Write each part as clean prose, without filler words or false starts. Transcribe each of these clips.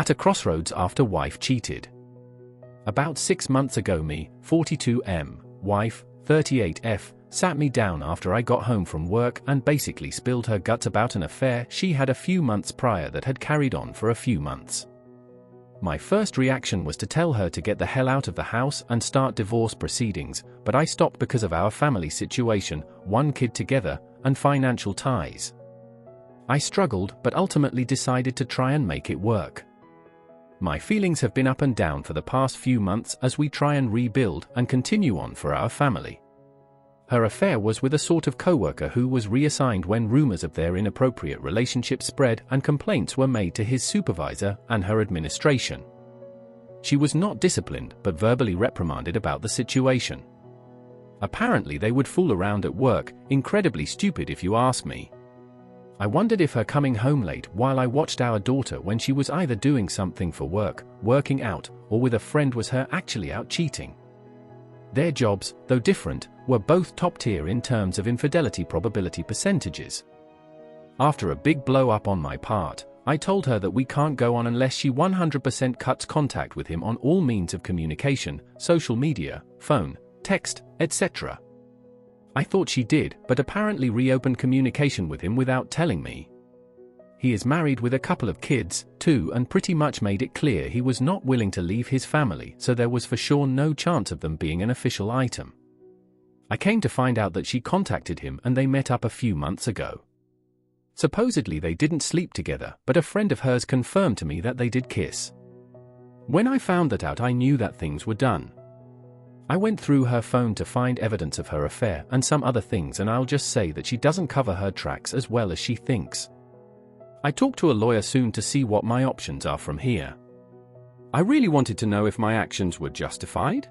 At a crossroads after wife cheated. About 6 months ago me, 42M, wife, 38F, sat me down after I got home from work and basically spilled her guts about an affair she had a few months prior that had carried on for a few months. My first reaction was to tell her to get the hell out of the house and start divorce proceedings, but I stopped because of our family situation, 1 kid together, and financial ties. I struggled but ultimately decided to try and make it work. My feelings have been up and down for the past few months as we try and rebuild and continue on for our family. Her affair was with a sort of coworker who was reassigned when rumors of their inappropriate relationship spread and complaints were made to his supervisor and her administration. She was not disciplined but verbally reprimanded about the situation. Apparently they would fool around at work, incredibly stupid if you ask me. I wondered if her coming home late while I watched our daughter when she was either doing something for work, working out, or with a friend was her actually out cheating. Their jobs, though different, were both top tier in terms of infidelity probability percentages. After a big blow up on my part, I told her that we can't go on unless she 100% cuts contact with him on all means of communication, social media, phone, text, etc. I thought she did, but apparently reopened communication with him without telling me. He is married with a couple of kids, too, and pretty much made it clear he was not willing to leave his family, so there was for sure no chance of them being an official item. I came to find out that she contacted him and they met up a few months ago. Supposedly they didn't sleep together, but a friend of hers confirmed to me that they did kiss. When I found that out, I knew that things were done. I went through her phone to find evidence of her affair and some other things, and I'll just say that she doesn't cover her tracks as well as she thinks. I talked to a lawyer soon to see what my options are from here. I really wanted to know if my actions were justified.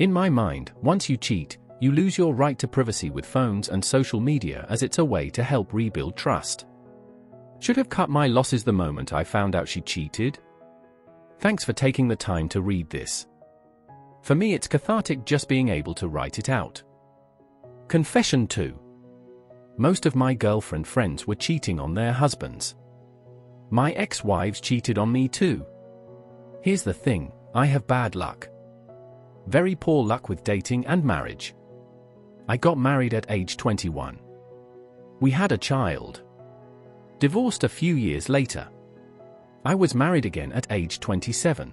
In my mind, once you cheat, you lose your right to privacy with phones and social media, as it's a way to help rebuild trust. Should have cut my losses the moment I found out she cheated. Thanks for taking the time to read this. For me it's cathartic just being able to write it out. Confession 2. Most of my girlfriend friends were cheating on their husbands. My ex-wives cheated on me too. Here's the thing, I have bad luck. Very poor luck with dating and marriage. I got married at age 21. We had a child. Divorced a few years later. I was married again at age 27.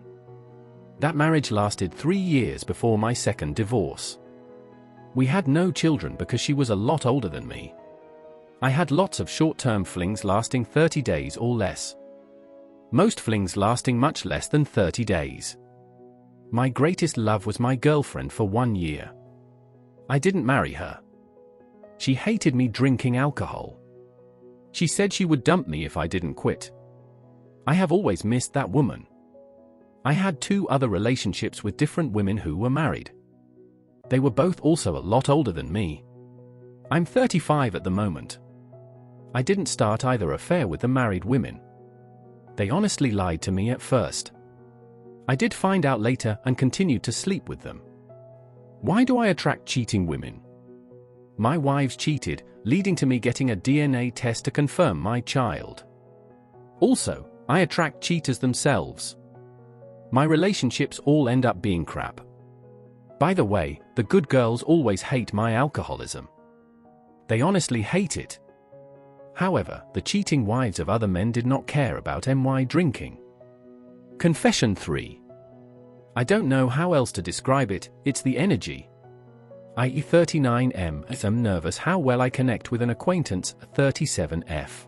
That marriage lasted 3 years before my second divorce. We had no children because she was a lot older than me. I had lots of short-term flings lasting 30 days or less. Most flings lasting much less than 30 days. My greatest love was my girlfriend for 1 year. I didn't marry her. She hated me drinking alcohol. She said she would dump me if I didn't quit. I have always missed that woman. I had 2 other relationships with different women who were married. They were both also a lot older than me. I'm 35 at the moment. I didn't start either affair with the married women. They honestly lied to me at first. I did find out later and continued to sleep with them. Why do I attract cheating women? My wives cheated, leading to me getting a DNA test to confirm my child. Also, I attract cheaters themselves. My relationships all end up being crap. By the way, the good girls always hate my alcoholism. They honestly hate it. However, the cheating wives of other men did not care about my drinking. Confession 3. I don't know how else to describe it, it's the energy. I 39M as I'm nervous how well I connect with an acquaintance, 37F.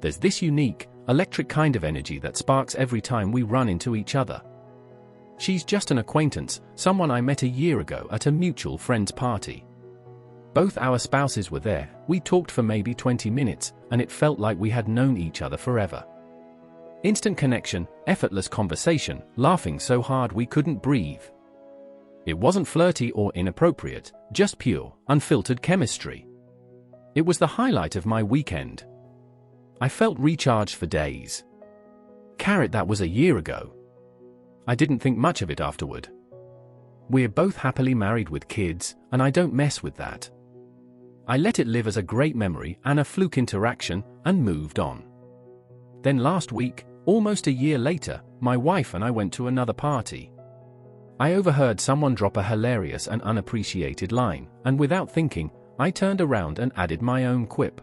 There's this unique, electric kind of energy that sparks every time we run into each other. She's just an acquaintance, someone I met a year ago at a mutual friend's party. Both our spouses were there, we talked for maybe 20 minutes, and it felt like we had known each other forever. Instant connection, effortless conversation, laughing so hard we couldn't breathe. It wasn't flirty or inappropriate, just pure, unfiltered chemistry. It was the highlight of my weekend. I felt recharged for days. That was a year ago. I didn't think much of it afterward. We're both happily married with kids, and I don't mess with that. I let it live as a great memory and a fluke interaction, and moved on. Then last week, Almost a year later, my wife and I went to another party. I overheard someone drop a hilarious and unappreciated line, and without thinking, I turned around and added my own quip.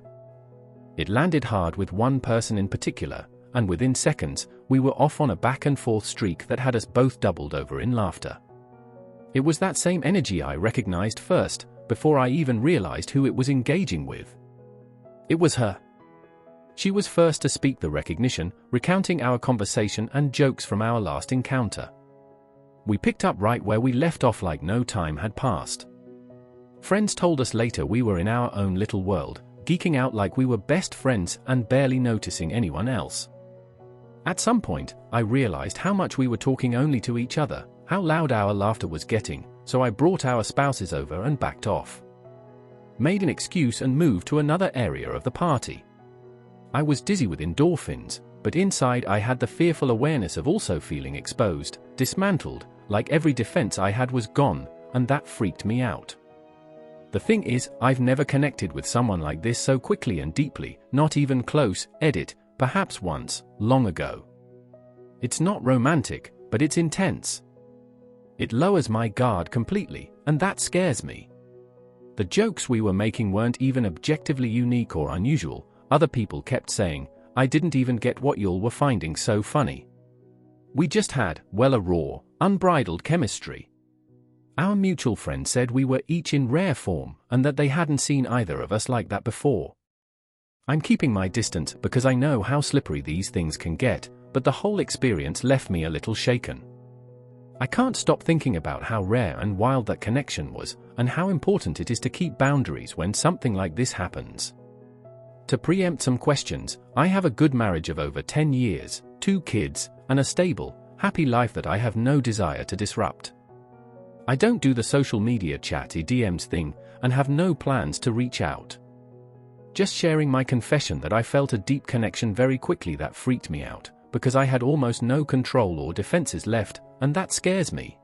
It landed hard with one person in particular, and within seconds, we were off on a back-and-forth streak that had us both doubled over in laughter. It was that same energy I recognized first, before I even realized who it was engaging with. It was her. She was first to speak the recognition, recounting our conversation and jokes from our last encounter. We picked up right where we left off like no time had passed. Friends told us later we were in our own little world, geeking out like we were best friends and barely noticing anyone else. At some point, I realized how much we were talking only to each other, how loud our laughter was getting, so I brought our spouses over and backed off. Made an excuse and moved to another area of the party. I was dizzy with endorphins, but inside I had the fearful awareness of also feeling exposed, dismantled, like every defense I had was gone, and that freaked me out. The thing is, I've never connected with someone like this so quickly and deeply, not even close, edit, perhaps once, long ago. It's not romantic, but it's intense. It lowers my guard completely, and that scares me. The jokes we were making weren't even objectively unique or unusual. Other people kept saying, "I didn't even get what y'all were finding so funny." We just had, well, a raw, unbridled chemistry. Our mutual friend said we were each in rare form, and that they hadn't seen either of us like that before. I'm keeping my distance because I know how slippery these things can get, but the whole experience left me a little shaken. I can't stop thinking about how rare and wild that connection was, and how important it is to keep boundaries when something like this happens. To preempt some questions, I have a good marriage of over 10 years, 2 kids, and a stable, happy life that I have no desire to disrupt. I don't do the social media chatty DMs thing, and have no plans to reach out. Just sharing my confession that I felt a deep connection very quickly that freaked me out, because I had almost no control or defenses left, and that scares me.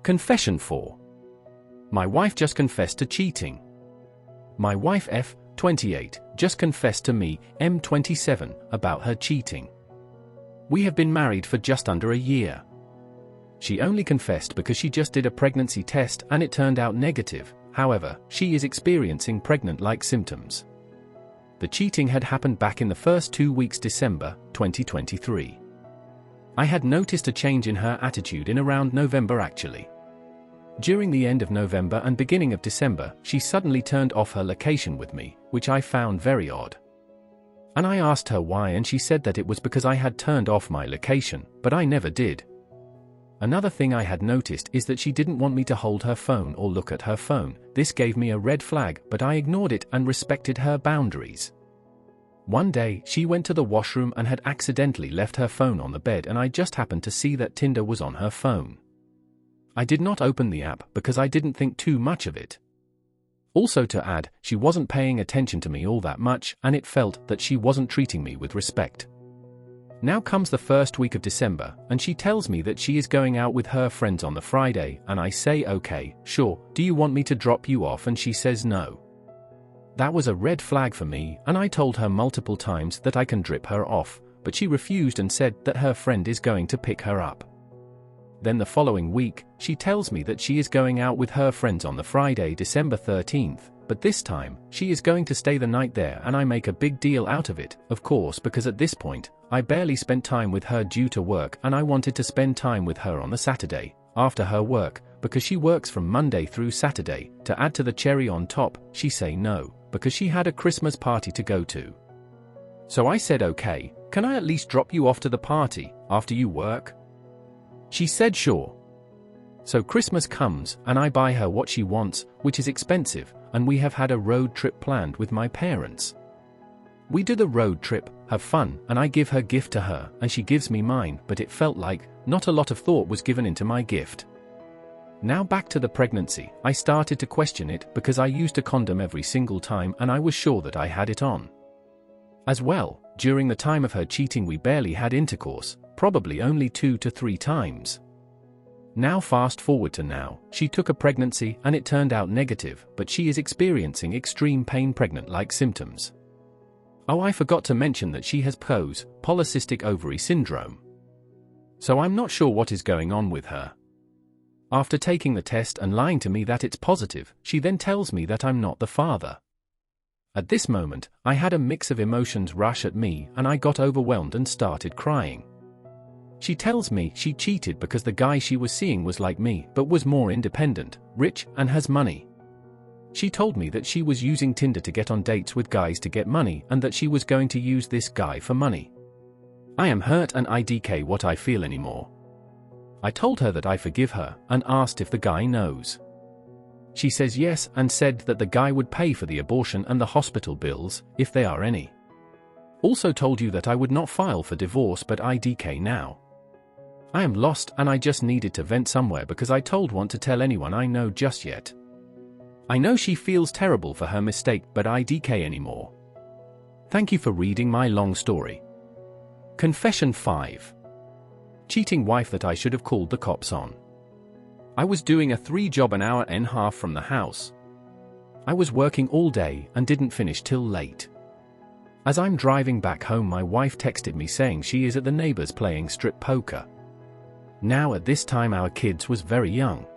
Confession 4. My wife just confessed to cheating. My wife F, 28, just confessed to me, M, 27, about her cheating. We have been married for just under a year. She only confessed because she just did a pregnancy test and it turned out negative. However, she is experiencing pregnant-like symptoms. The cheating had happened back in the first 2 weeks December, 2023. I had noticed a change in her attitude in around November actually. During the end of November and beginning of December, she suddenly turned off her location with me, which I found very odd. And I asked her why, and she said that it was because I had turned off my location, but I never did. Another thing I had noticed is that she didn't want me to hold her phone or look at her phone. This gave me a red flag, but I ignored it and respected her boundaries. One day, she went to the washroom and had accidentally left her phone on the bed, and I just happened to see that Tinder was on her phone. I did not open the app because I didn't think too much of it. Also to add, she wasn't paying attention to me all that much, and it felt that she wasn't treating me with respect. Now comes the first week of December, and she tells me that she is going out with her friends on the Friday, and I say okay, sure, do you want me to drop you off? And she says no. That was a red flag for me, and I told her multiple times that I can drop her off, but she refused and said that her friend is going to pick her up. Then the following week, she tells me that she is going out with her friends on the Friday, December 13th, but this time, she is going to stay the night there, and I make a big deal out of it, of course, because at this point, I barely spent time with her due to work, and I wanted to spend time with her on the Saturday, after her work, because she works from Monday through Saturday. To add to the cherry on top, she say no, because she had a Christmas party to go to. So I said okay, can I at least drop you off to the party, after you work? She said sure. So Christmas comes, and I buy her what she wants, which is expensive, and we have had a road trip planned with my parents. We do the road trip, have fun, and I give her gift to her, and she gives me mine, but it felt like not a lot of thought was given into my gift. Now back to the pregnancy, I started to question it because I used a condom every single time and I was sure that I had it on. As well, during the time of her cheating we barely had intercourse, probably only 2 to 3 times. Now fast forward to now, she took a pregnancy and it turned out negative, but she is experiencing extreme pain, pregnant-like symptoms. Oh, I forgot to mention that she has PCOS, polycystic ovary syndrome. So I'm not sure what is going on with her. After taking the test and lying to me that it's positive, she then tells me that I'm not the father. At this moment, I had a mix of emotions rush at me and I got overwhelmed and started crying. She tells me she cheated because the guy she was seeing was like me but was more independent, rich, and has money. She told me that she was using Tinder to get on dates with guys to get money and that she was going to use this guy for money. I am hurt and I don't care what I feel anymore. I told her that I forgive her and asked if the guy knows. She says yes and said that the guy would pay for the abortion and the hospital bills, if there are any. Also told you that I would not file for divorce but I don't care now. I am lost and I just needed to vent somewhere because I don't want to tell anyone I know just yet. I know she feels terrible for her mistake but I don't care anymore. Thank you for reading my long story. Confession 5. Cheating wife that I should have called the cops on. I was doing a 3-job an hour and a half from the house. I was working all day and didn't finish till late. As I'm driving back home, my wife texted me saying she is at the neighbors playing strip poker. Now at this time our kids was very young.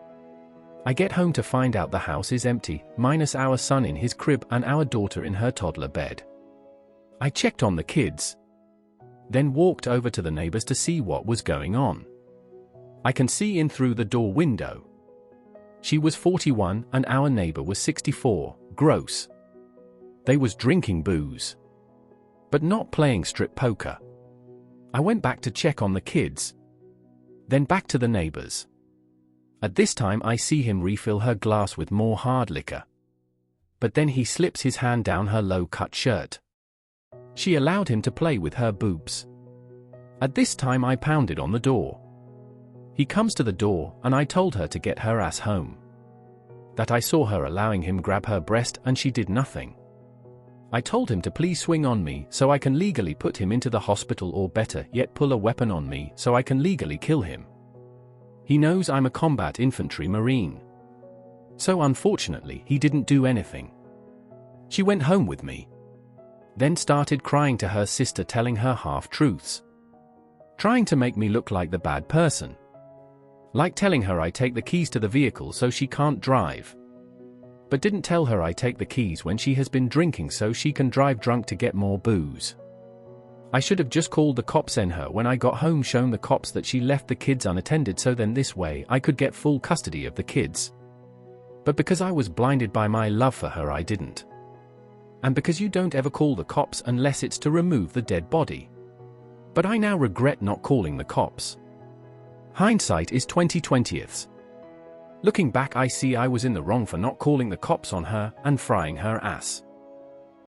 I get home to find out the house is empty, minus our son in his crib and our daughter in her toddler bed. I checked on the kids. Then walked over to the neighbors to see what was going on. I can see in through the door window. She was 41 and our neighbor was 64, gross. They was drinking booze. But not playing strip poker. I went back to check on the kids. Then back to the neighbors. At this time I see him refill her glass with more hard liquor. But then he slips his hand down her low-cut shirt. She allowed him to play with her boobs. At this time I pounded on the door. He comes to the door and I told her to get her ass home. That I saw her allowing him grab her breast and she did nothing. I told him to please swing on me so I can legally put him into the hospital or better yet pull a weapon on me so I can legally kill him. He knows I'm a combat infantry marine. So unfortunately he didn't do anything. She went home with me. Then started crying to her sister telling her half-truths. Trying to make me look like the bad person. Like telling her I take the keys to the vehicle so she can't drive. But didn't tell her I take the keys when she has been drinking so she can drive drunk to get more booze. I should have just called the cops on her when I got home, shown the cops that she left the kids unattended so then this way I could get full custody of the kids. But because I was blinded by my love for her I didn't. And because you don't ever call the cops unless it's to remove the dead body. But I now regret not calling the cops. Hindsight is 20/20. Looking back I see I was in the wrong for not calling the cops on her and frying her ass.